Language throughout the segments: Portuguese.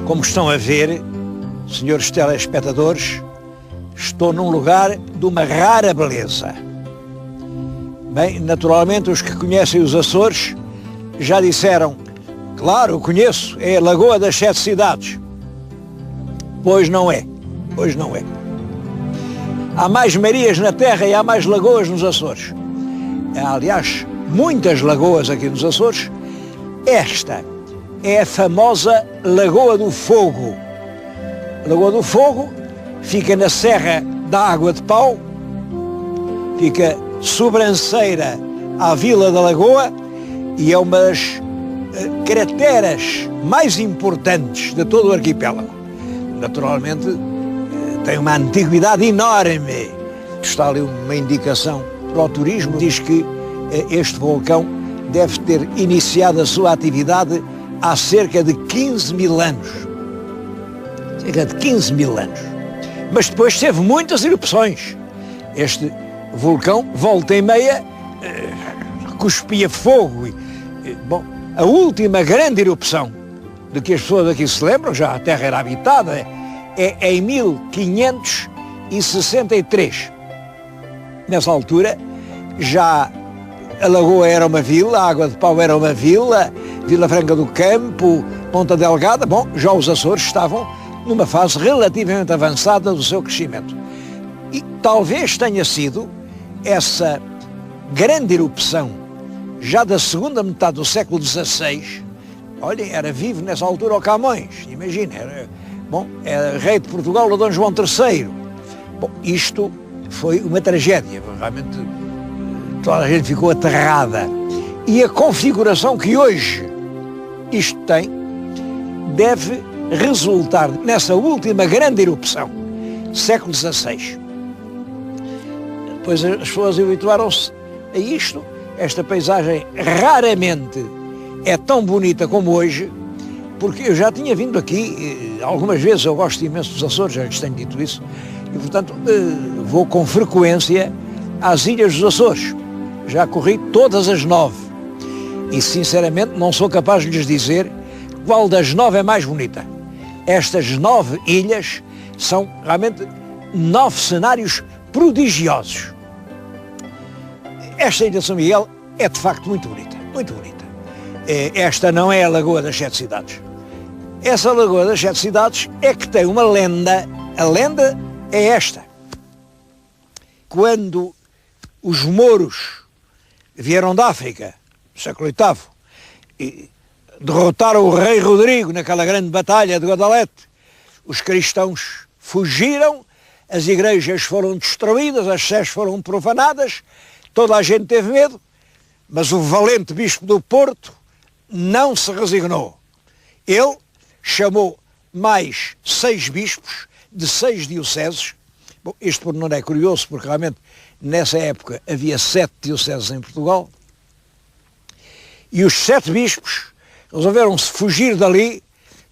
Como estão a ver, senhores telespectadores, estou num lugar de uma rara beleza. Bem, naturalmente os que conhecem os Açores já disseram, claro, conheço, é a Lagoa das Sete Cidades. Pois não é, pois não é. Há mais marias na terra e há mais lagoas nos Açores. Há, aliás, muitas lagoas aqui nos Açores. Esta é a famosa Lagoa do Fogo. A Lagoa do Fogo fica na Serra da Água de Pau, fica sobranceira à Vila da Lagoa e é uma das crateras mais importantes de todo o arquipélago. Naturalmente, tem uma antiguidade enorme. Está ali uma indicação para o turismo, diz que este vulcão deve ter iniciado a sua atividade há cerca de 15 mil anos. Cerca de 15 mil anos. Mas depois teve muitas erupções. Este vulcão, volta e meia, cuspia fogo. Bom, a última grande erupção de que as pessoas aqui se lembram, já a Terra era habitada, é em 1563. Nessa altura, já a Lagoa era uma vila, a Água de Pau era uma vila, Vila Franca do Campo, Ponta Delgada, bom, já os Açores estavam numa fase relativamente avançada do seu crescimento. E talvez tenha sido essa grande erupção, já da segunda metade do século XVI, olhem, era vivo nessa altura o Camões, imagina, era rei de Portugal o Dom João III. Bom, isto foi uma tragédia, realmente toda a gente ficou aterrada. E a configuração que hoje isto tem deve resultar nessa última grande erupção, século XVI. Depois as pessoas habituaram-se a isto. Esta paisagem raramente é tão bonita como hoje, porque eu já tinha vindo aqui algumas vezes, eu gosto imenso dos Açores, já lhes tenho dito isso, e portanto vou com frequência às Ilhas dos Açores. Já corri todas as 9 e sinceramente não sou capaz de lhes dizer qual das 9 é mais bonita. Estas 9 ilhas são realmente 9 cenários prodigiosos. Esta Ilha de São Miguel é de facto muito bonita, muito bonita. Esta não é a Lagoa das Sete Cidades. Essa Lagoa das Sete Cidades é que tem uma lenda. A lenda é esta. Quando os mouros vieram da África, no século VIII, e derrotaram o rei Rodrigo naquela grande batalha de Godalete, os cristãos fugiram, as igrejas foram destruídas, as sés foram profanadas, toda a gente teve medo, mas o valente bispo do Porto não se resignou. Ele chamou mais 6 bispos de 6 dioceses. Bom, isto por não é curioso, porque realmente nessa época havia 7 dioceses em Portugal, e os 7 bispos resolveram-se fugir dali,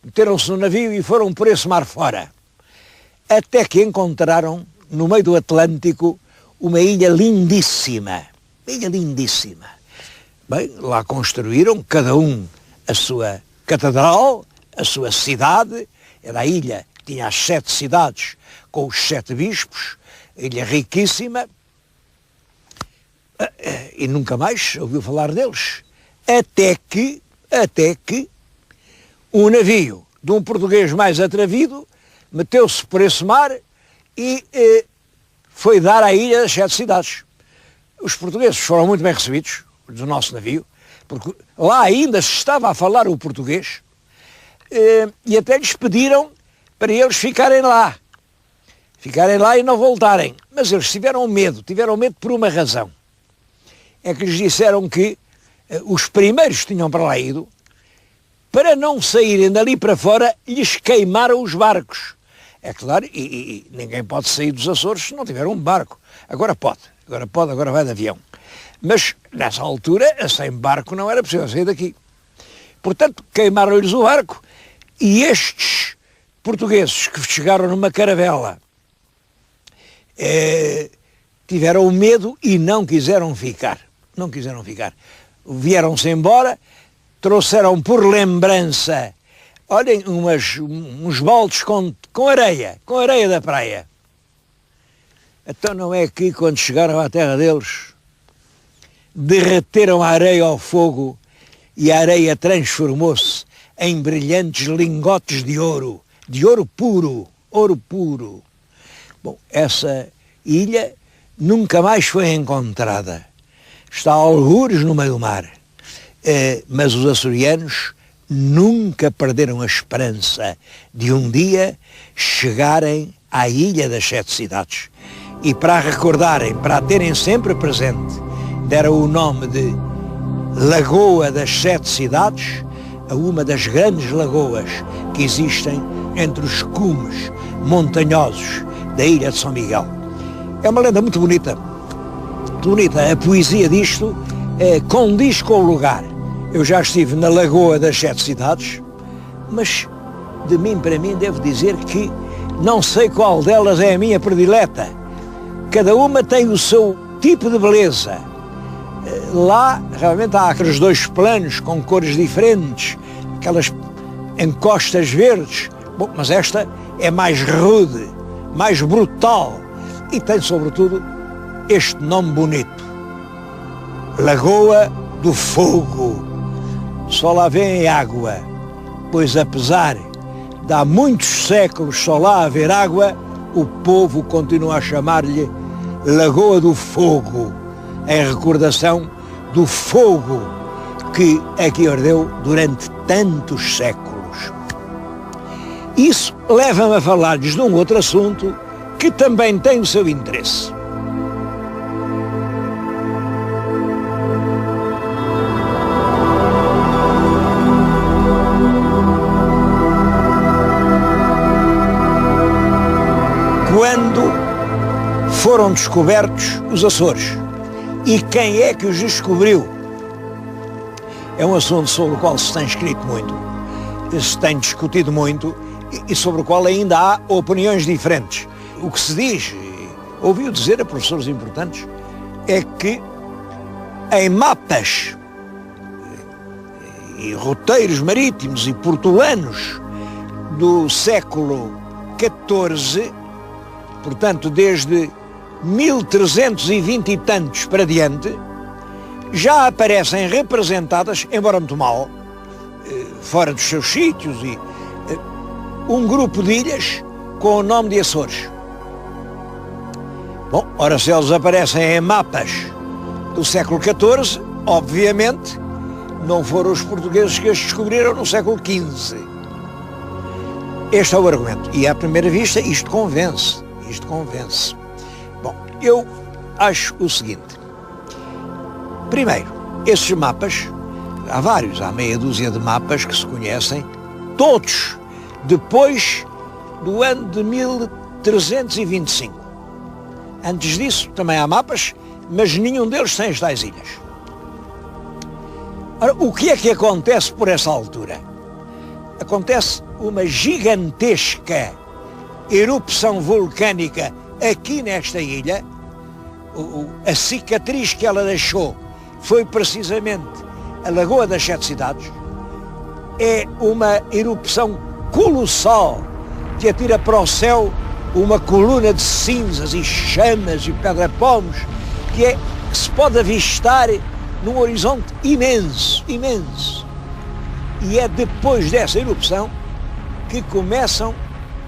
meteram-se no navio e foram por esse mar fora, até que encontraram no meio do Atlântico uma ilha lindíssima, Bem, lá construíram cada um a sua catedral, a sua cidade. Era a ilha que tinha as 7 cidades com os 7 bispos, ilha riquíssima, e nunca mais ouviu falar deles, até que um navio de um português mais atrevido meteu-se por esse mar e foi dar à Ilha das Sete Cidades. Os portugueses foram muito bem recebidos do nosso navio, porque lá ainda se estava a falar o português, e até lhes pediram para eles ficarem lá e não voltarem. Mas eles tiveram medo por uma razão. É que lhes disseram que os primeiros que tinham para lá ido, para não saírem dali para fora, lhes queimaram os barcos. É claro, e ninguém pode sair dos Açores se não tiver um barco. Agora vai de avião. Mas nessa altura, sem barco não era possível sair daqui. Portanto, queimaram-lhes o barco, e estes portugueses que chegaram numa caravela tiveram medo e não quiseram ficar. Vieram-se embora, trouxeram por lembrança olhem, uns baldes com areia da praia. Então não é que quando chegaram à terra deles, derreteram a areia ao fogo e a areia transformou-se em brilhantes lingotes de ouro puro, ouro puro. Bom, essa ilha nunca mais foi encontrada. Está a algures no meio do mar. Mas os açorianos nunca perderam a esperança de um dia chegarem à Ilha das Sete Cidades. E para a recordarem, para a terem sempre presente, deram o nome de Lagoa das Sete Cidades a uma das grandes lagoas que existem entre os cumes montanhosos da Ilha de São Miguel. É uma lenda muito bonita. Muito bonita. A poesia disto condiz com o lugar. Eu já estive na Lagoa das Sete Cidades, mas de mim para mim devo dizer que não sei qual delas é a minha predileta. Cada uma tem o seu tipo de beleza. Lá realmente há aqueles dois planos com cores diferentes, aquelas encostas verdes. Bom, mas esta é mais rude, mais brutal e tem sobretudo este nome bonito: Lagoa do Fogo. Só lá vem água, pois apesar de há muitos séculos só lá haver água, o povo continua a chamar-lhe Lagoa do Fogo, em recordação do fogo que aqui ardeu durante tantos séculos. Isso leva-me a falar-lhes de um outro assunto que também tem o seu interesse. Quando foram descobertos os Açores e quem é que os descobriu? É um assunto sobre o qual se tem escrito muito, se tem discutido muito e sobre o qual ainda há opiniões diferentes. O que se diz, ouviu dizer a professores importantes, é que em mapas e roteiros marítimos e portuanos do século XIV, portanto desde 1320 e tantos para diante, já aparecem representadas, embora muito mal, fora dos seus sítios, e um grupo de ilhas com o nome de Açores. Bom, ora, se eles aparecem em mapas do século XIV, obviamente não foram os portugueses que os descobriram no século XV. Este é o argumento. E à primeira vista isto convence. Bom, eu acho o seguinte. Primeiro, esses mapas, há vários, há meia dúzia de mapas que se conhecem, todos depois do ano de 1325. Antes disso também há mapas, mas nenhum deles tem as tais ilhas. Ora, o que é que acontece por essa altura? Acontece uma gigantesca erupção vulcânica aqui nesta ilha. A cicatriz que ela deixou foi precisamente a Lagoa das Sete Cidades. É uma erupção colossal que atira para o céu uma coluna de cinzas e chamas e pedra-pomos que se pode avistar num horizonte imenso. E é depois dessa erupção que começam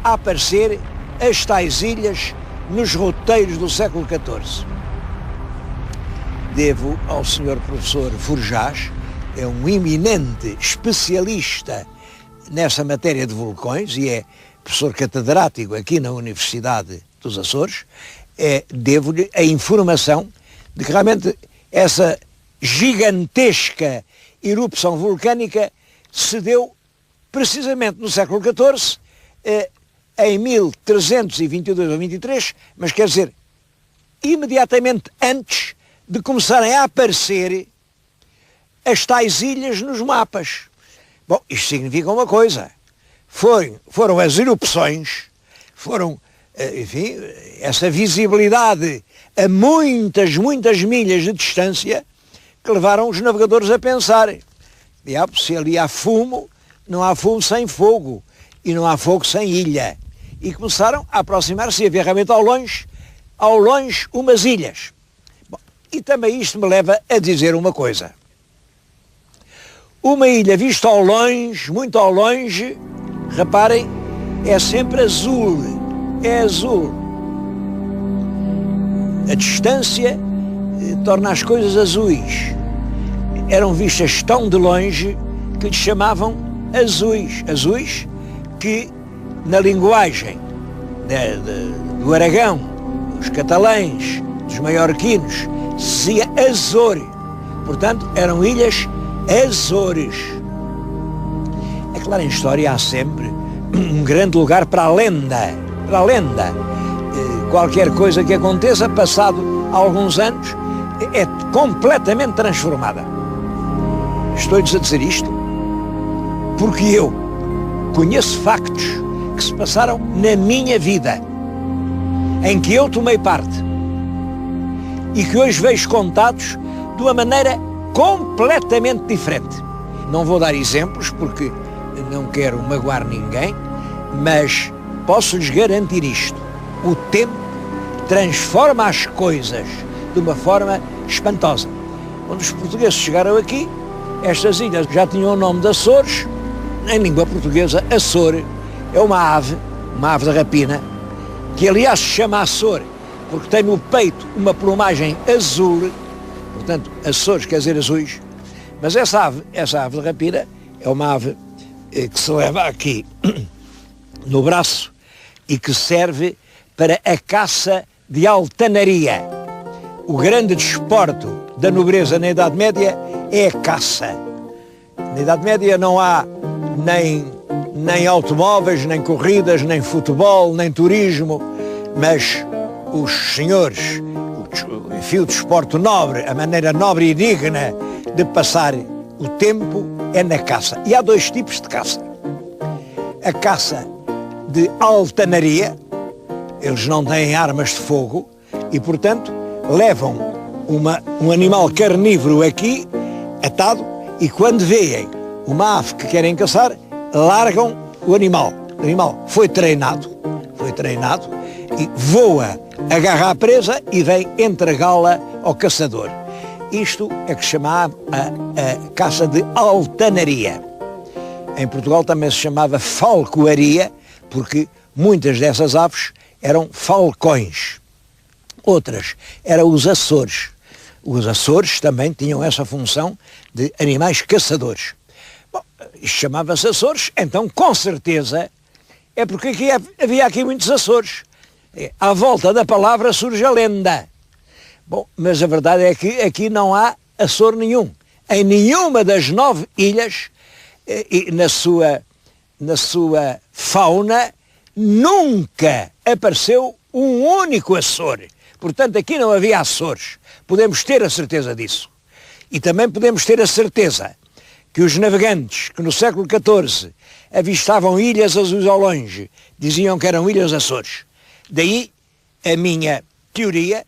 a aparecer as tais ilhas nos roteiros do século XIV. Devo ao senhor professor Forjás, é um eminente especialista nessa matéria de vulcões e é professor catedrático aqui na Universidade dos Açores, devo-lhe a informação de que realmente essa gigantesca erupção vulcânica se deu precisamente no século XIV, em 1322 ou 23, mas quer dizer, imediatamente antes de começarem a aparecer as tais ilhas nos mapas. Bom, isto significa uma coisa. Foram as erupções, enfim, essa visibilidade a muitas milhas de distância que levaram os navegadores a pensar: diabo, se ali há fumo, não há fogo sem fogo e não há fogo sem ilha. E começaram a aproximar-se e a ver realmente ao longe, umas ilhas. Bom, e também isto me leva a dizer uma coisa. Uma ilha vista ao longe, muito ao longe, reparem, é sempre azul, é azul. A distância torna as coisas azuis. Eram vistas tão de longe que lhes chamavam azuis. Azuis que na linguagem do Aragão, dos catalães, dos maiorquinos, se dizia Azor. Portanto, eram ilhas Azores. É claro, em história há sempre um grande lugar para a lenda. Para a lenda. Qualquer coisa que aconteça, passado alguns anos, é completamente transformada. Estou-lhes a dizer isto porque eu conheço factos que se passaram na minha vida, em que eu tomei parte e que hoje vejo contados de uma maneira completamente diferente. Não vou dar exemplos porque não quero magoar ninguém, mas posso-lhes garantir isto. O tempo transforma as coisas de uma forma espantosa. Quando os portugueses chegaram aqui, estas ilhas já tinham o nome de Açores. Em língua portuguesa, Açor é uma ave de rapina, que aliás se chama Açor, porque tem no peito uma plumagem azul, portanto, Açores quer dizer azuis, mas essa ave de rapina é uma ave que se leva aqui no braço e que serve para a caça de altanaria. O grande desporto da nobreza na Idade Média é a caça. Na Idade Média não há nem automóveis, nem corridas, nem futebol, nem turismo, mas os senhores, enfim, o desporto nobre, a maneira nobre e digna de passar o tempo é na caça. E há dois tipos de caça. A caça de altanaria, eles não têm armas de fogo e, portanto, levam um animal carnívoro aqui, atado, e quando veem uma ave que querem caçar, largam o animal. O animal foi treinado e voa, agarra a presa e vem entregá-la ao caçador. Isto é que se chamava a caça de altanaria. Em Portugal também se chamava falcoaria, porque muitas dessas aves eram falcões. Outras eram os Açores. Os Açores também tinham essa função de animais caçadores. Bom, isto chamava-se Açores, então com certeza é porque havia aqui muitos Açores. À volta da palavra surge a lenda. Bom, mas a verdade é que aqui não há Açor nenhum. Em nenhuma das 9 ilhas, na sua fauna, nunca apareceu um único Açor. Portanto, aqui não havia Açores. Podemos ter a certeza disso. E também podemos ter a certeza que os navegantes que no século XIV avistavam ilhas azuis ao longe, diziam que eram ilhas Açores. Daí a minha teoria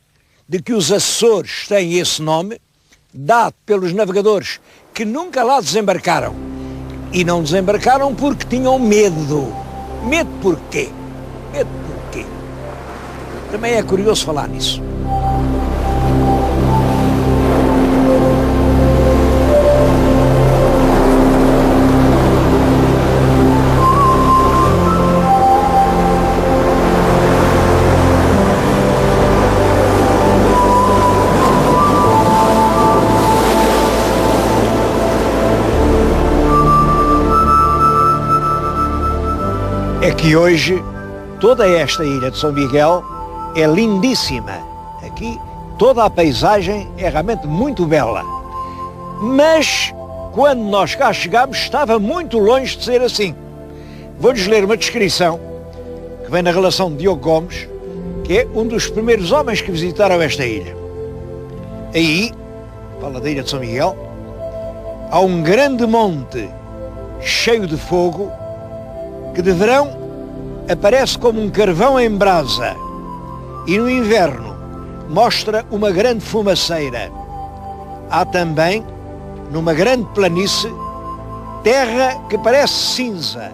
de que os Açores têm esse nome, dado pelos navegadores que nunca lá desembarcaram. E não desembarcaram porque tinham medo. Medo porquê? Medo porquê? Também é curioso falar nisso. É que hoje toda esta ilha de São Miguel é lindíssima. Aqui toda a paisagem é realmente muito bela. Mas quando nós cá chegámos estava muito longe de ser assim. Vou-lhes ler uma descrição que vem na relação de Diogo Gomes, que é um dos primeiros homens que visitaram esta ilha. Aí, fala da ilha de São Miguel, há um grande monte cheio de fogo que de verão aparece como um carvão em brasa e no inverno mostra uma grande fumaceira. Há também, numa grande planície, terra que parece cinza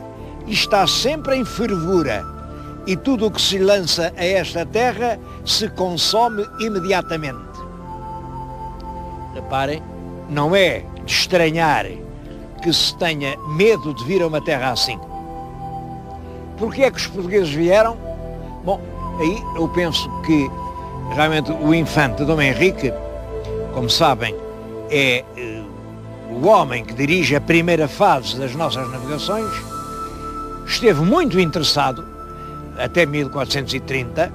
e está sempre em fervura, e tudo o que se lança a esta terra se consome imediatamente. Reparem, não é de estranhar que se tenha medo de vir a uma terra assim. Porquê é que os portugueses vieram? Bom, aí eu penso que realmente o infante Dom Henrique, como sabem, é o homem que dirige a primeira fase das nossas navegações, esteve muito interessado, até 1430,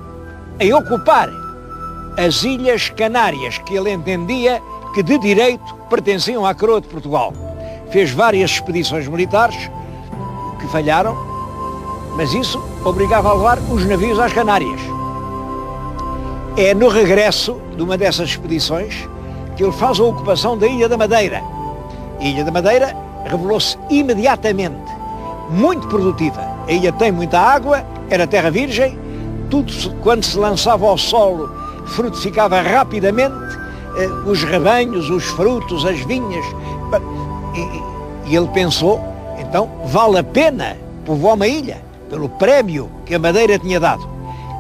em ocupar as Ilhas Canárias, que ele entendia que de direito pertenciam à coroa de Portugal. Fez várias expedições militares que falharam, mas isso obrigava a levar os navios às Canárias. É no regresso de uma dessas expedições que ele faz a ocupação da Ilha da Madeira. A Ilha da Madeira revelou-se imediatamente muito produtiva. A ilha tem muita água, era terra virgem, tudo quando se lançava ao solo frutificava rapidamente, os rebanhos, os frutos, as vinhas. E ele pensou, então vale a pena povoar uma ilha, pelo prémio que a Madeira tinha dado.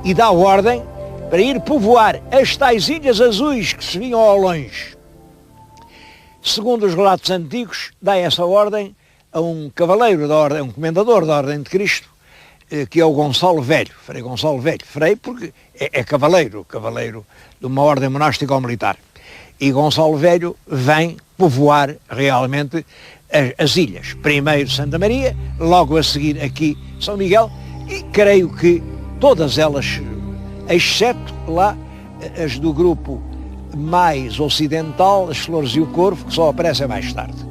E dá ordem para ir povoar as tais Ilhas Azuis que se vinham ao longe. Segundo os relatos antigos, dá essa ordem a um cavaleiro da ordem, um comendador da Ordem de Cristo, que é o Gonçalo Velho, Frei Gonçalo Velho. Frei porque é cavaleiro de uma ordem monástica ou militar. E Gonçalo Velho vem povoar realmente as ilhas. Primeiro Santa Maria, logo a seguir aqui São Miguel, e creio que todas elas, exceto lá as do grupo mais ocidental, as Flores e o Corvo, que só aparecem mais tarde.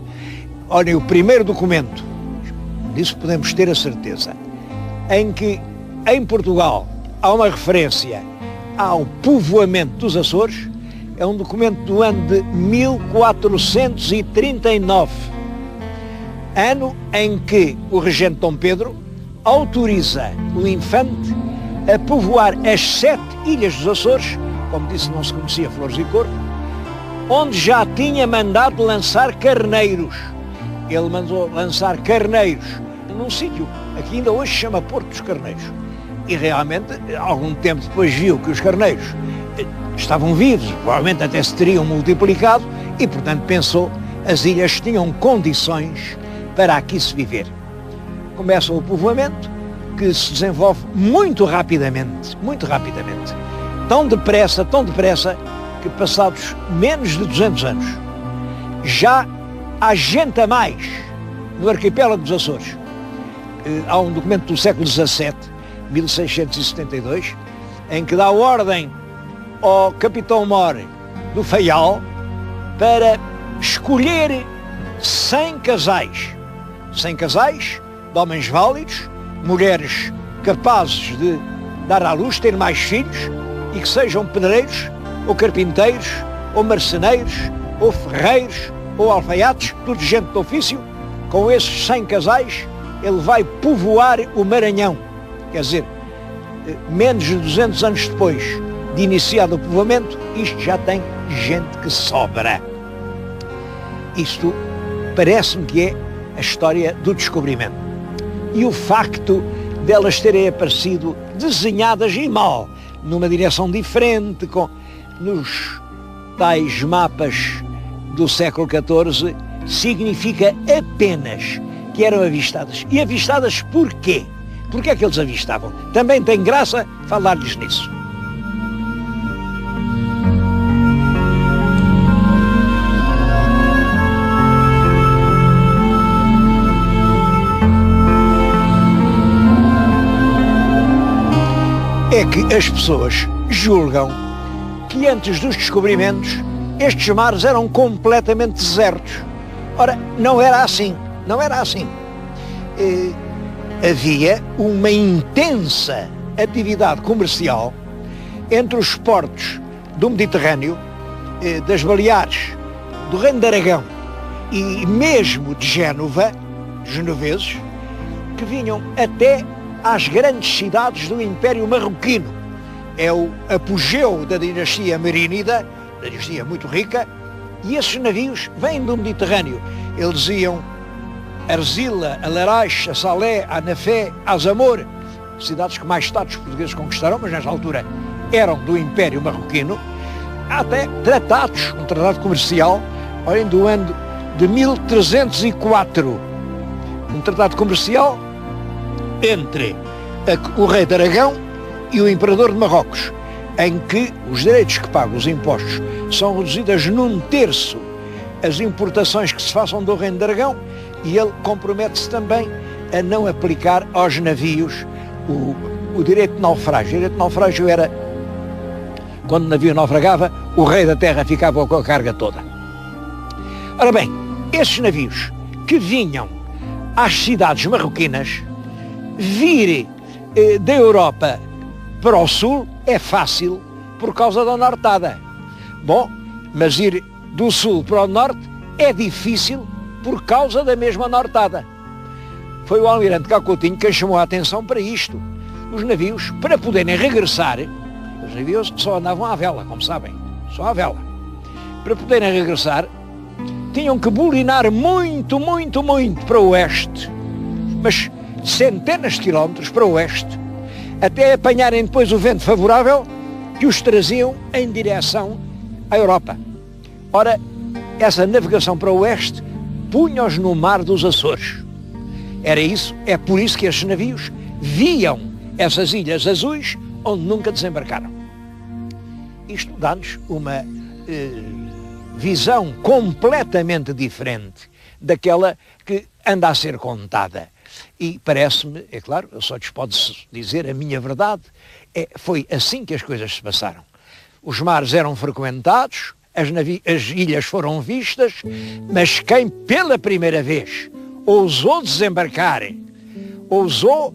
Olhem, o primeiro documento, disso podemos ter a certeza, em que em Portugal há uma referência ao povoamento dos Açores, é um documento do ano de 1439, ano em que o regente Dom Pedro autoriza o infante a povoar as 7 ilhas dos Açores, como disse, não se conhecia Flores e Corvo, onde já tinha mandado lançar carneiros. Ele mandou lançar carneiros num sítio, aqui ainda hoje se chama Porto dos Carneiros. E realmente, algum tempo depois viu que os carneiros estavam vivos, provavelmente até se teriam multiplicado, e portanto pensou as ilhas tinham condições para aqui se viver. Começa o povoamento, que se desenvolve muito rapidamente, tão depressa, que passados menos de 200 anos, já há gente a mais no arquipélago dos Açores. Há um documento do século XVII, 1672, em que dá ordem ao capitão-mor do Faial para escolher 100 casais de homens válidos, mulheres capazes de dar à luz, ter mais filhos, e que sejam pedreiros, ou carpinteiros, ou marceneiros, ou ferreiros, ou alfaiates, tudo gente de ofício. Com esses 100 casais, ele vai povoar o Maranhão. Quer dizer, menos de 200 anos depois de iniciado o povoamento, isto já tem gente que sobra. Isto parece-me que é a história do descobrimento. E o facto delas terem aparecido desenhadas e mal, numa direção diferente, nos tais mapas do século XIV, significa apenas que eram avistadas. E avistadas porquê? Porquê é que eles avistavam? Também tem graça falar-lhes nisso. É que as pessoas julgam que antes dos descobrimentos estes mares eram completamente desertos. Ora, não era assim. Havia uma intensa atividade comercial entre os portos do Mediterrâneo, das Baleares, do Reino de Aragão e mesmo de Génova, genoveses, que vinham até às grandes cidades do Império Marroquino. É o apogeu da dinastia Merínida, da dinastia muito rica, e esses navios vêm do Mediterrâneo. Eles iam Arzila, a Larache, a Salé, a Nafé, a Zamor, cidades que mais tarde os portugueses conquistaram, mas nessa altura eram do Império Marroquino. Há até tratados, um tratado comercial, olhem, do ano de 1304, um tratado comercial entre o rei de Aragão e o imperador de Marrocos, em que os direitos que pagam os impostos são reduzidas num terço as importações que se façam do reino de Aragão, e ele compromete-se também a não aplicar aos navios o direito de naufrágio. O direito de naufrágio era, quando o navio naufragava, o rei da terra ficava com a carga toda. Ora bem, esses navios que vinham às cidades marroquinas, vir da Europa para o sul é fácil por causa da nortada. Bom, mas ir do sul para o norte é difícil por causa da mesma nortada. Foi o almirante Coutinho que chamou a atenção para isto. Os navios, para poderem regressar, os navios só andavam à vela, como sabem, só à vela. Para poderem regressar, tinham que bolinar muito para o oeste, mas centenas de quilómetros para o oeste, até apanharem depois o vento favorável que os traziam em direção à Europa. Ora, essa navegação para o oeste punha-os no mar dos Açores. Era isso, é por isso que estes navios viam essas ilhas azuis onde nunca desembarcaram. Isto dá-nos uma visão completamente diferente daquela que anda a ser contada. E parece-me, é claro, eu só lhes posso dizer a minha verdade, foi assim que as coisas se passaram. Os mares eram frequentados, as ilhas foram vistas, mas quem pela primeira vez ousou desembarcar, ousou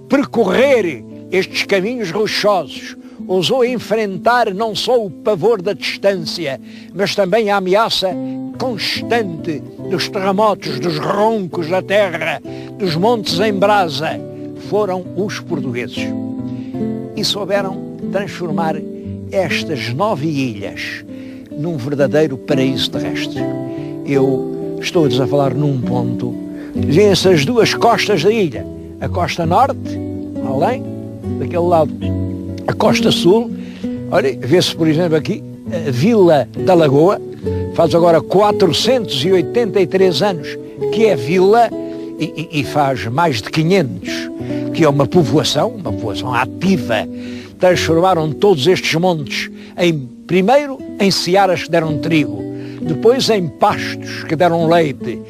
percorrer estes caminhos rochosos, ousou enfrentar não só o pavor da distância, mas também a ameaça constante dos terremotos, dos roncos da terra, dos montes em brasa, foram os portugueses. E souberam transformar estas 9 ilhas num verdadeiro paraíso terrestre. Eu estou-lhes a falar num ponto, vêem-se as duas costas da ilha, a costa norte, além, daquele lado, a costa sul. Olha, vê-se por exemplo aqui a Vila da Lagoa, faz agora 483 anos que é vila e faz mais de 500 que é uma povoação ativa. Transformaram todos estes montes primeiro em searas que deram trigo, depois em pastos que deram leite.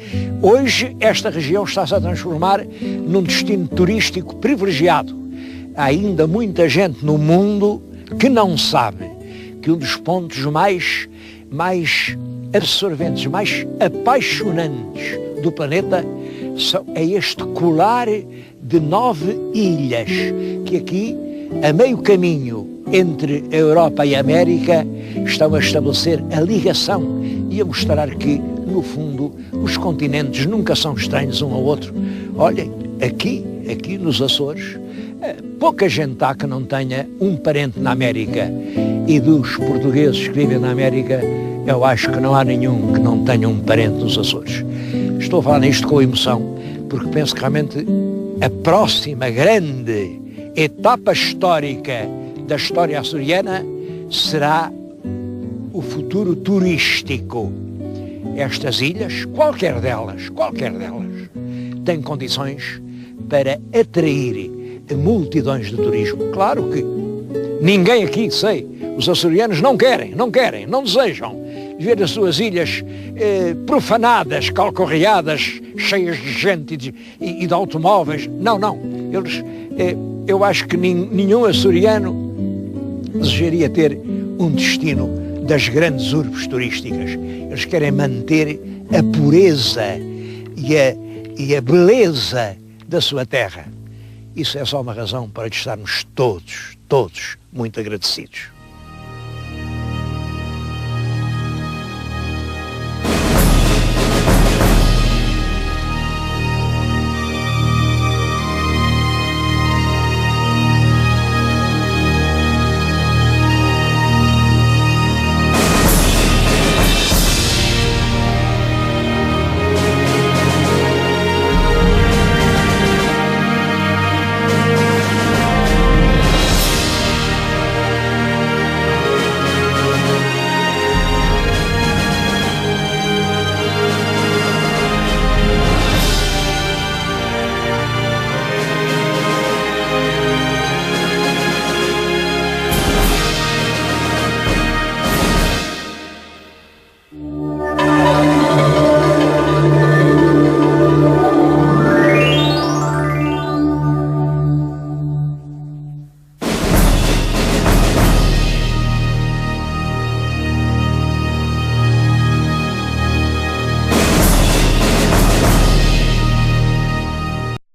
Hoje esta região está-se a transformar num destino turístico privilegiado. Há ainda muita gente no mundo que não sabe que um dos pontos mais absorventes, mais apaixonantes do planeta é este colar de 9 ilhas que aqui, a meio caminho entre a Europa e a América, estão a estabelecer a ligação e a mostrar que, no fundo, os continentes nunca são estranhos um ao outro. Olhem, aqui nos Açores, pouca gente há que não tenha um parente na América, e dos portugueses que vivem na América, eu acho que não há nenhum que não tenha um parente nos Açores. Estou a falar nisto com emoção, porque penso que realmente a próxima grande etapa histórica da história açoriana será o futuro turístico. Estas ilhas, qualquer delas, tem condições para atrair multidões de turismo. Claro que ninguém aqui, os açorianos não desejam ver as suas ilhas profanadas, calcorreadas, cheias de gente e de automóveis. Não. Eu acho que nenhum açoriano desejaria ter um destino das grandes urbes turísticas. Eles querem manter a pureza e a beleza da sua terra. Isso é só uma razão para estarmos todos muito agradecidos.